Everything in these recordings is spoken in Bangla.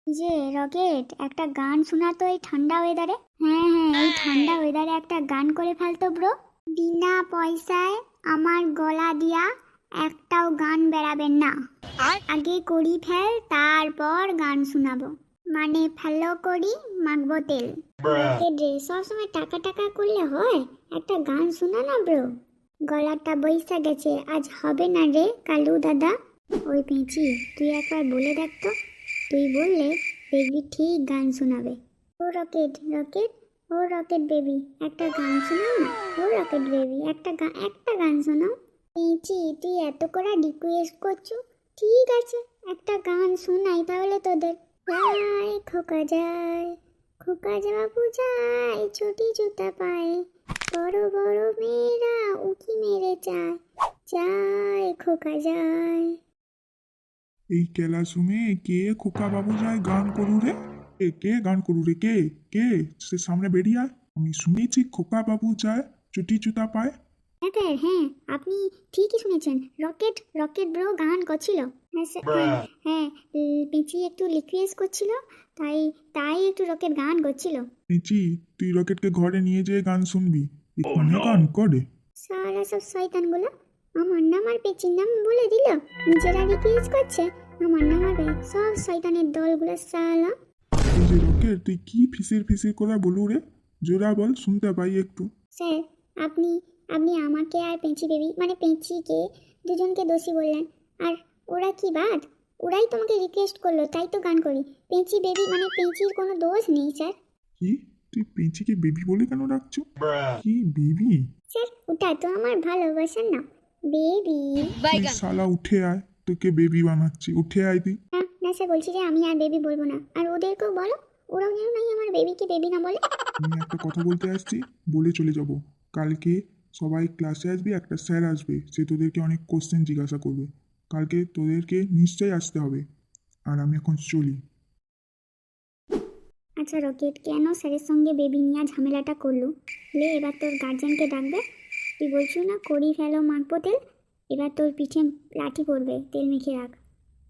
যে রকেট, একটা গান শোনা তো এই ঠান্ডা ওয়েদারে। হ্যাঁ হ্যাঁ, এই ঠান্ডা ওয়েদারে একটা গান করে ফেলতো ব্রো। বিনা পয়সায় আমার গলা দিয়া একটাও গান বেরাবেন না। আগে করি ফেল, তারপর গান শোনাবো। মানে ফেলো করি, মাখবো তেল। রকেট রে, সবসময় টাকা টাকা করলে হয়? একটা গান শোনা না ব্রো। গলাটা বইসা গেছে, আজ হবে না রে কালু দাদা। ওই পেঁচি, তুই একবার বলে দেখ তো। তুই বললে দেখবি ঠিক গান শোনাবে। ও রকেট রকেট, ও রকেট বেবি, একটা গান শোনাও না। ও রকেট বেবি, একটা গান শোনাও। পেঁচি, তুই এত করে রিকোয়েস্ট করছো, ঠিক আছে একটা গান শোনাই তাহলে তোদের। যায় খোকা যায়, খোকা বাবু যায়, ছোটি জুতা পায়ে, বড় বড় মেয়েরা উকি মেরে যায়, যায় খোকা যায়। এই ক্লাসরুমে কে খোকা বাবু যায় গান করু রে? কে গান করু রে? কে কে সে সামনে বেরিয়ে আয়। আমি শুনেছি খোকা বাবু যায় চুটি জুতা পায়। হ্যাঁ স্যার, হ্যাঁ আপনি ঠিকই শুনেছেন। রকেট রকেট ব্রো গান করছিল। হ্যাঁ স্যার, হ্যাঁ হ্যাঁ, পিচি একটু রিকোয়েস্ট করছিল, তাই তাই একটু রকেট গান করছিল। নিচি, তুই রকেটকে ঘরে নিয়ে যেয়ে গান শুনবি। এখানে গান করে? সারা সব শয়তানগুলো আমার নাম আর পেচির নাম বলে দিল, নিজেরা রিকোয়েস্ট করছে, আমার নাম আর সব শয়তানের দলগুলো সালা। এই যে রকেট, তুই কি ফিসির ফিসির করে বলু রে? জোরা বল, শুনতে পাই একটু। স্যার, আপনি আপনি আমাকে আর পেঁচি বেবি মানে পেঁচিকে দুজনকে দোষী বললেন। আর ওরা কি বাদ? ওরাই তোমাকে রিকোয়েস্ট করলো, তাই তো গান করি। পেঁচি বেবি মানে পেঁচির কোনো দোষ নেই স্যার। কি? তুই পেঁচিকে বেবি বলে কেন ডাকছো? কি বেবি? স্যার, ওটা তো আমার ভালোবাসার নাম, বেবি। তুই শালা উঠে আয়, তোকে বেবি বানাচ্ছি, উঠে আয় তুই। না না স্যার, বলছি যে আমি আর বেবি বলবো না, আর ওদেরকেও বলো, ওরাও যেন নাই আমার বেবিকে বেবি না বলে। আমি একটা কথা বলতে আসছি, বলে চলে যাব। কালকে সবাই ক্লাসে আসবি, একটা স্যার আসবে, সে তোদেরকে অনেক কোশ্চেন জিজ্ঞাসা করবে। কালকে তোদেরকে নিশ্চয়ই আসতে হবে। আর আমি এখন চলি। আচ্ছা রকেট, কেন স্যারের সঙ্গে বেবি নিয়ে ঝামেলাটা করলো? লে, এবার তোর গার্জেনকে ডাকবে। তুই বলছিস না করি ফেলো মাখবো তেল, এবার তোর পিঠে লাঠি পড়বে, তেল মেখে রাখ।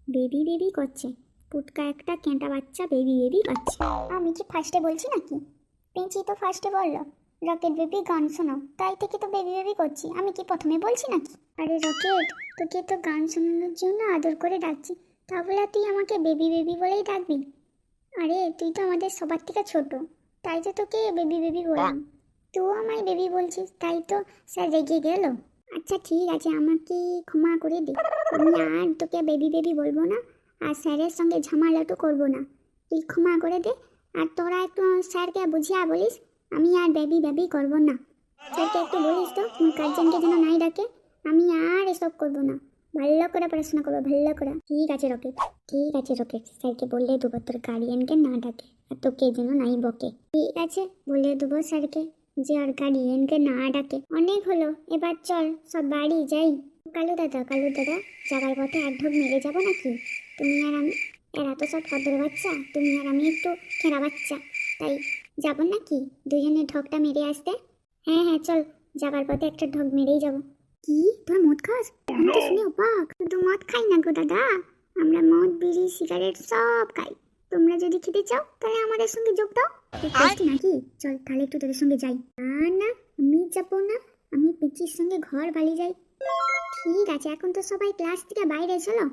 বেবি বেবি করছে, পুটকা একটা কেঁটা বাচ্চা বেবি বেবি করছে। আমি কি ফার্স্টে বলছি নাকি? পিঞ্চি তো ফার্স্টে বললো রকেট বেবি গান শোনাও, তাই থেকে তো বেবি বেবি করছি। আমি কি প্রথমে বলছি নাকি? আরে রকেট, তোকে তো গান শোনানোর জন্য আদর করে ডাকছি, তা বলে তুই আমাকে বেবি বেবি বলেই ডাকবি? আরে তুই তো আমাদের সবার থেকে ছোট, তাই তো তোকে বেবি বেবি বললাম। তুই আমায় বেবি বলছিস, তাই তো স্যার রেগে গেল। আচ্ছা ঠিক আছে, আমাকে ক্ষমা করে দে। আমি আর তোকে বেবি বেবি বলবো না, আর স্যারের সঙ্গে ঝামেলাটা করবো না। তুই ক্ষমা করে দে। আর তোরা একটু স্যারকে বুঝিয়া বলিস আমি আর বেবি বেবি করবো না। স্যারকে একটু বলিস তো গার্জেনকে যেন নাই ডাকে। আমি আর এসব করবো না, ভালো করে পড়াশোনা করবো, ভালো করে। ঠিক আছে রকেট, ঠিক আছে রকেট, স্যারকে বললে দেবো তোর গার্ডিয়ানকে না ডাকে, আর তোকে যেন নাই বকে। ঠিক আছে, বলে দেবো স্যারকে যে আর গার্ডিয়ানকে না ডাকে। অনেক হলো, এবার চল সব বাড়ি যাই। কালু দাদা, কালু দাদা, যাবার পথে এক ঢোক মেরে যাবো নাকি? তুমি আর আমি, এরা তো সব ভদ্র বাচ্চা, তুমি আর আমি একটু খেরা বাচ্চা, তাই যাবো নাকি দুজনে ঢকটা মেরে আসতে? হ্যাঁ হ্যাঁ চল, যাবার পথে একটা ঢোক মেরেই যাবো। কি, তোর মদ খাস? আমি তো শুনে অবাক। শুধু মদ খাই না গো দাদা, আমরা মদ বিড়ি সিগারেট সব খাই। তোমরা যদি খেতে চাও তাহলে আমাদের সঙ্গে যোগ দাও। তুই খাস নাকি? চল তাহলে একটু তোদের সঙ্গে যাই। না না, আমি যাবো না, আমি পিচির সঙ্গে ঘর বালি যাই। ঠিক আছে, এখন তো সবাই ক্লাস থেকে বাইরে চলো।